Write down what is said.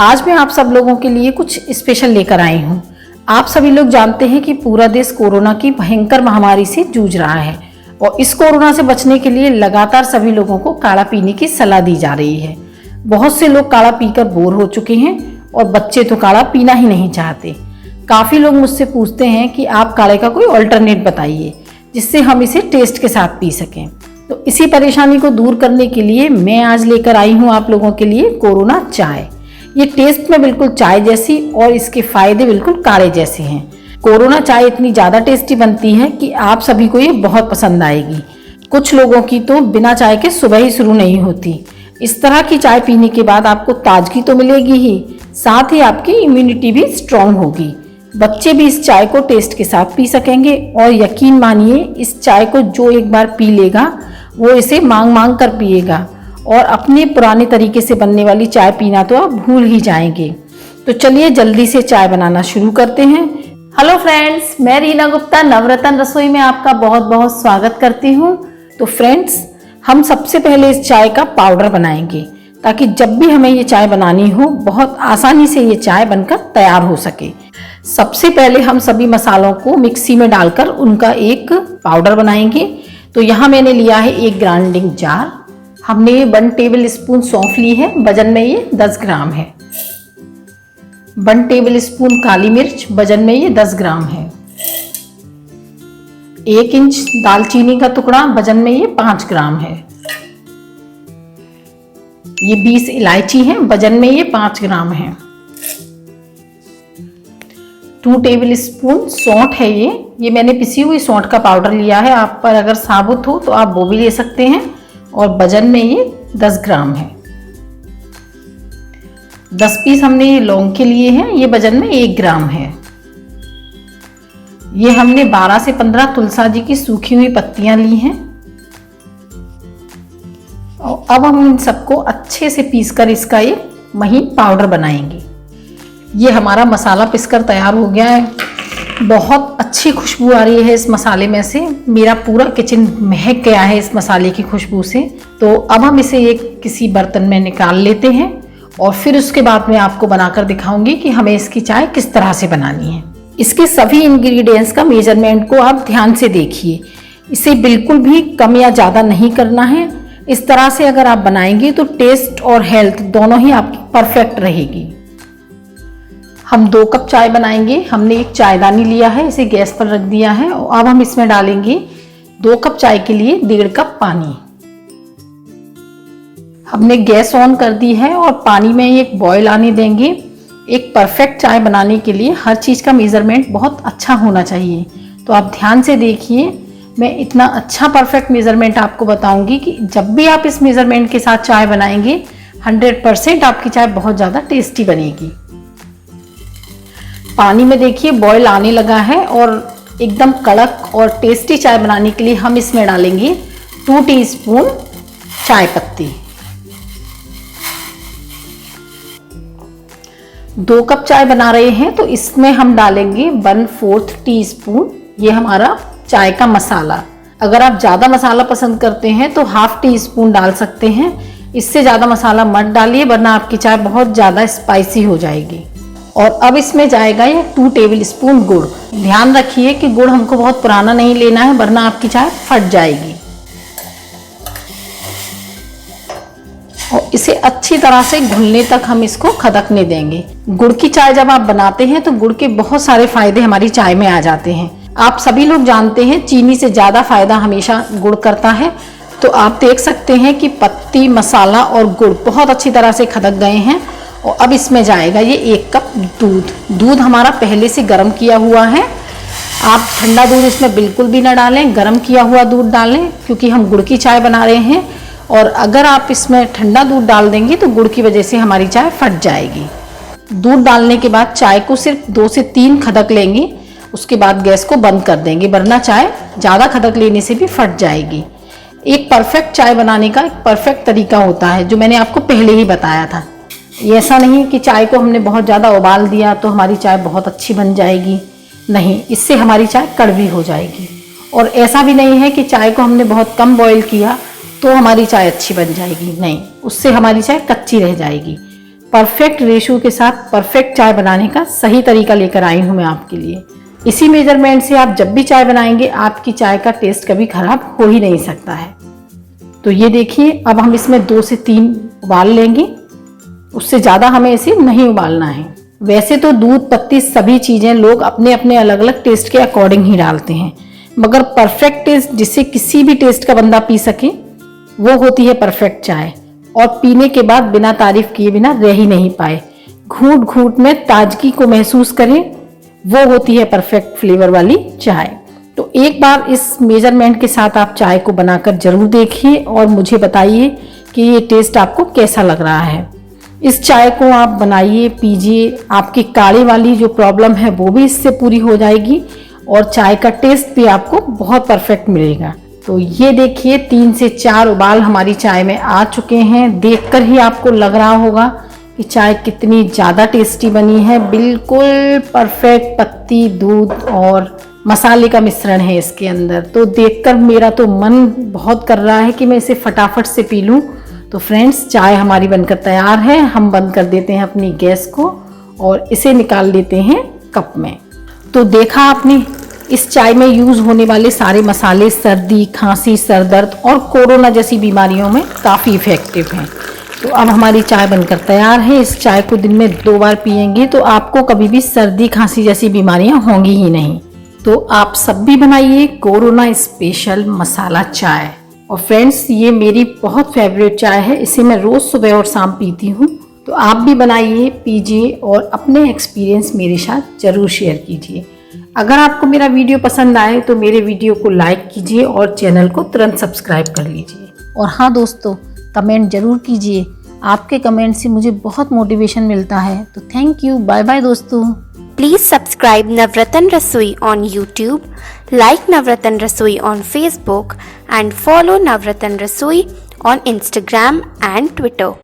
आज मैं आप सब लोगों के लिए कुछ स्पेशल लेकर आई हूँ। आप सभी लोग जानते हैं कि पूरा देश कोरोना की भयंकर महामारी से जूझ रहा है और इस कोरोना से बचने के लिए लगातार सभी लोगों को काढ़ा पीने की सलाह दी जा रही है। बहुत से लोग काढ़ा पीकर बोर हो चुके हैं और बच्चे तो काढ़ा पीना ही नहीं चाहते। काफ़ी लोग मुझसे पूछते हैं कि आप काढ़े का कोई ऑल्टरनेट बताइए जिससे हम इसे टेस्ट के साथ पी सकें। तो इसी परेशानी को दूर करने के लिए मैं आज लेकर आई हूँ आप लोगों के लिए कोरोना चाय। ये टेस्ट में बिल्कुल चाय जैसी और इसके फायदे बिल्कुल काढ़े जैसे हैं। कोरोना चाय इतनी ज़्यादा टेस्टी बनती है कि आप सभी को ये बहुत पसंद आएगी। कुछ लोगों की तो बिना चाय के सुबह ही शुरू नहीं होती। इस तरह की चाय पीने के बाद आपको ताजगी तो मिलेगी ही, साथ ही आपकी इम्यूनिटी भी स्ट्रांग होगी। बच्चे भी इस चाय को टेस्ट के साथ पी सकेंगे और यकीन मानिए इस चाय को जो एक बार पी लेगा वो इसे मांग मांग कर पिएगा और अपने पुराने तरीके से बनने वाली चाय पीना तो आप भूल ही जाएंगे। तो चलिए जल्दी से चाय बनाना शुरू करते हैं। हेलो फ्रेंड्स, मैं रीना गुप्ता नवरत्न रसोई में आपका बहुत बहुत स्वागत करती हूँ। तो फ्रेंड्स, हम सबसे पहले इस चाय का पाउडर बनाएंगे ताकि जब भी हमें ये चाय बनानी हो बहुत आसानी से ये चाय बनकर तैयार हो सके। सबसे पहले हम सभी मसालों को मिक्सी में डालकर उनका एक पाउडर बनाएंगे। तो यहाँ मैंने लिया है एक ग्राइंडिंग जार। हमने 1 टेबल स्पून सौंफ ली है, वजन में ये 10 ग्राम है। 1 टेबल स्पून काली मिर्च, वजन में ये 10 ग्राम है। 1 इंच दालचीनी का टुकड़ा, वजन में ये 5 ग्राम है। ये 20 इलायची है, वजन में ये 5 ग्राम है। 2 टेबल स्पून सौंठ है। ये मैंने पिसी हुई सौंठ का पाउडर लिया है। आप पर अगर साबुत हो तो आप वो भी ले सकते हैं और वजन में ये 10 ग्राम है। 10 पीस हमने ये लौंग के लिए हैं, ये वजन में 1 ग्राम है। ये हमने 12 से 15 तुलसा जी की सूखी हुई पत्तियां ली हैं और अब हम इन सबको अच्छे से पीसकर इसका ये महीन पाउडर बनाएंगे। ये हमारा मसाला पिसकर तैयार हो गया है। बहुत अच्छी खुशबू आ रही है इस मसाले में से। मेरा पूरा किचन महक गया है इस मसाले की खुशबू से। तो अब हम इसे एक किसी बर्तन में निकाल लेते हैं और फिर उसके बाद मैं आपको बनाकर दिखाऊंगी कि हमें इसकी चाय किस तरह से बनानी है। इसके सभी इंग्रेडिएंट्स का मेजरमेंट को आप ध्यान से देखिए। इसे बिल्कुल भी कम या ज़्यादा नहीं करना है। इस तरह से अगर आप बनाएंगे तो टेस्ट और हेल्थ दोनों ही आपकी परफेक्ट रहेगी। हम 2 कप चाय बनाएंगे। हमने एक चायदानी लिया है, इसे गैस पर रख दिया है और अब हम इसमें डालेंगे 2 कप चाय के लिए 1.5 कप पानी। हमने गैस ऑन कर दी है और पानी में एक बॉयल आने देंगे। एक परफेक्ट चाय बनाने के लिए हर चीज़ का मेज़रमेंट बहुत अच्छा होना चाहिए। तो आप ध्यान से देखिए, मैं इतना अच्छा परफेक्ट मेज़रमेंट आपको बताऊंगी कि जब भी आप इस मेज़रमेंट के साथ चाय बनाएंगे 100% आपकी चाय बहुत ज़्यादा टेस्टी बनेगी। पानी में देखिए बॉयल आने लगा है और एकदम कड़क और टेस्टी चाय बनाने के लिए हम इसमें डालेंगे 2 टीस्पून चाय पत्ती। 2 कप चाय बना रहे हैं तो इसमें हम डालेंगे 1/4 टीस्पून ये हमारा चाय का मसाला। अगर आप ज़्यादा मसाला पसंद करते हैं तो 1/2 टीस्पून डाल सकते हैं। इससे ज़्यादा मसाला मत डालिए वरना आपकी चाय बहुत ज़्यादा स्पाइसी हो जाएगी। और अब इसमें जाएगा ये 2 टेबल स्पून गुड़। ध्यान रखिए कि गुड़ हमको बहुत पुराना नहीं लेना है वरना आपकी चाय फट जाएगी। और इसे अच्छी तरह से घुलने तक हम इसको खदकने देंगे। गुड़ की चाय जब आप बनाते हैं तो गुड़ के बहुत सारे फायदे हमारी चाय में आ जाते हैं। आप सभी लोग जानते हैं चीनी से ज़्यादा फायदा हमेशा गुड़ करता है। तो आप देख सकते हैं कि पत्ती, मसाला और गुड़ बहुत अच्छी तरह से खदक गए हैं। और अब इसमें जाएगा ये 1 कप दूध। दूध हमारा पहले से गर्म किया हुआ है। आप ठंडा दूध इसमें बिल्कुल भी ना डालें, गर्म किया हुआ दूध डालें क्योंकि हम गुड़ की चाय बना रहे हैं। और अगर आप इसमें ठंडा दूध डाल देंगे तो गुड़ की वजह से हमारी चाय फट जाएगी। दूध डालने के बाद चाय को सिर्फ 2 से 3 खदक लेंगे, उसके बाद गैस को बंद कर देंगे वरना चाय ज़्यादा खदक लेने से भी फट जाएगी। एक परफेक्ट चाय बनाने का एक परफेक्ट तरीका होता है जो मैंने आपको पहले ही बताया था। ये ऐसा नहीं कि चाय को हमने बहुत ज़्यादा उबाल दिया तो हमारी चाय बहुत अच्छी बन जाएगी। नहीं, इससे हमारी चाय कड़वी हो जाएगी। और ऐसा भी नहीं है कि चाय को हमने बहुत कम बॉईल किया तो हमारी चाय अच्छी बन जाएगी। नहीं, उससे हमारी चाय कच्ची रह जाएगी। परफेक्ट रेशो के साथ परफेक्ट चाय बनाने का सही तरीका लेकर आई हूँ मैं आपके लिए। इसी मेजरमेंट से आप जब भी चाय बनाएंगे आपकी चाय का टेस्ट कभी खराब हो ही नहीं सकता है। तो ये देखिए, अब हम इसमें 2 से 3 उबाल लेंगे, उससे ज़्यादा हमें इसे नहीं उबालना है। वैसे तो दूध, पत्ती, सभी चीज़ें लोग अपने अपने अलग अलग टेस्ट के अकॉर्डिंग ही डालते हैं, मगर परफेक्ट टेस्ट जिससे किसी भी टेस्ट का बंदा पी सके वो होती है परफेक्ट चाय। और पीने के बाद बिना तारीफ किए बिना रह ही नहीं पाए, घूंट घूंट में ताजगी को महसूस करें, वो होती है परफेक्ट फ्लेवर वाली चाय। तो एक बार इस मेजरमेंट के साथ आप चाय को बनाकर जरूर देखिए और मुझे बताइए कि ये टेस्ट आपको कैसा लग रहा है। इस चाय को आप बनाइए, पीजिए, आपकी काढ़े वाली जो प्रॉब्लम है वो भी इससे पूरी हो जाएगी और चाय का टेस्ट भी आपको बहुत परफेक्ट मिलेगा। तो ये देखिए 3 से 4 उबाल हमारी चाय में आ चुके हैं। देखकर ही आपको लग रहा होगा कि चाय कितनी ज़्यादा टेस्टी बनी है। बिल्कुल परफेक्ट पत्ती, दूध और मसाले का मिश्रण है इसके अंदर। तो देखकर मेरा तो मन बहुत कर रहा है कि मैं इसे फटाफट से पी लूँ। तो फ्रेंड्स, चाय हमारी बनकर तैयार है। हम बंद कर देते हैं अपनी गैस को और इसे निकाल लेते हैं कप में। तो देखा आपने, इस चाय में यूज़ होने वाले सारे मसाले सर्दी, खांसी, सर दर्द और कोरोना जैसी बीमारियों में काफ़ी इफ़ेक्टिव हैं। तो अब हमारी चाय बनकर तैयार है। इस चाय को दिन में 2 बार पिएंगे तो आपको कभी भी सर्दी, खांसी जैसी बीमारियां होंगी ही नहीं। तो आप सब भी बनाइए कोरोना स्पेशल मसाला चाय। और फ्रेंड्स, ये मेरी बहुत फेवरेट चाय है, इसे मैं रोज़ सुबह और शाम पीती हूँ। तो आप भी बनाइए, पीजिए और अपने एक्सपीरियंस मेरे साथ ज़रूर शेयर कीजिए। अगर आपको मेरा वीडियो पसंद आए तो मेरे वीडियो को लाइक कीजिए और चैनल को तुरंत सब्सक्राइब कर लीजिए। और हाँ दोस्तों, कमेंट ज़रूर कीजिए, आपके कमेंट से मुझे बहुत मोटिवेशन मिलता है। तो थैंक यू, बाय बाय दोस्तों। Please subscribe Navratan Rasoi on YouTube, like Navratan Rasoi on Facebook and follow Navratan Rasoi on Instagram and Twitter.